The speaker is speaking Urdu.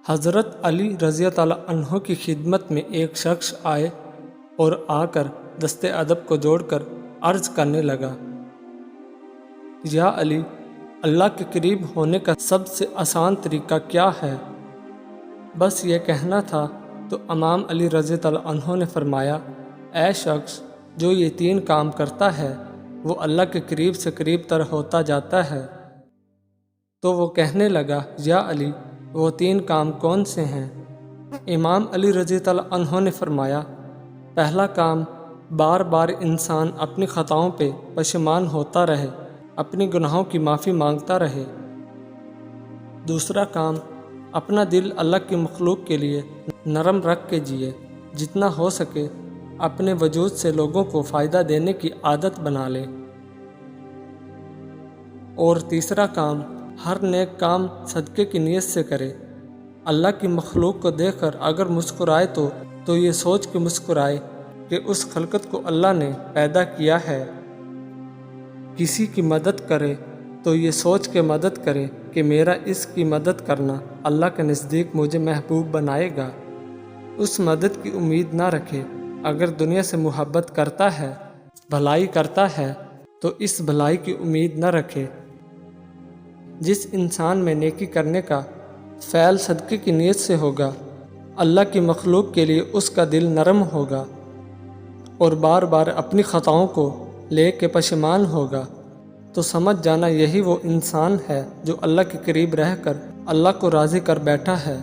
حضرت علی رضی اللہ عنہ کی خدمت میں ایک شخص آئے اور آ کر دست ادب کو جوڑ کر عرض کرنے لگا، یا علی، اللہ کے قریب ہونے کا سب سے آسان طریقہ کیا ہے؟ بس یہ کہنا تھا تو امام علی رضی اللہ عنہ نے فرمایا، اے شخص جو یہ 3 کام کرتا ہے وہ اللہ کے قریب سے قریب تر ہوتا جاتا ہے۔ تو وہ کہنے لگا، یا علی، وہ 3 کام کون سے ہیں؟ امام علی رضی اللہ عنہ نے فرمایا، پہلا کام، بار بار انسان اپنی خطاؤں پہ پشیمان ہوتا رہے، اپنی گناہوں کی معافی مانگتا رہے۔ دوسرا کام، اپنا دل اللہ کی مخلوق کے لیے نرم رکھ کے جیے، جتنا ہو سکے اپنے وجود سے لوگوں کو فائدہ دینے کی عادت بنا لے۔ اور تیسرا کام، ہر نیک کام صدقے کی نیت سے کرے۔ اللہ کی مخلوق کو دیکھ کر اگر مسکرائے تو یہ سوچ کے مسکرائے کہ اس خلقت کو اللہ نے پیدا کیا ہے۔ کسی کی مدد کرے تو یہ سوچ کے مدد کرے کہ میرا اس کی مدد کرنا اللہ کے نزدیک مجھے محبوب بنائے گا۔ اس مدد کی امید نہ رکھے۔ اگر دنیا سے محبت کرتا ہے، بھلائی کرتا ہے تو اس بھلائی کی امید نہ رکھے۔ جس انسان میں نیکی کرنے کا فعل صدقے کی نیت سے ہوگا، اللہ کی مخلوق کے لیے اس کا دل نرم ہوگا اور بار بار اپنی خطاؤں کو لے کے پشیمان ہوگا، تو سمجھ جانا یہی وہ انسان ہے جو اللہ کے قریب رہ کر اللہ کو راضی کر بیٹھا ہے۔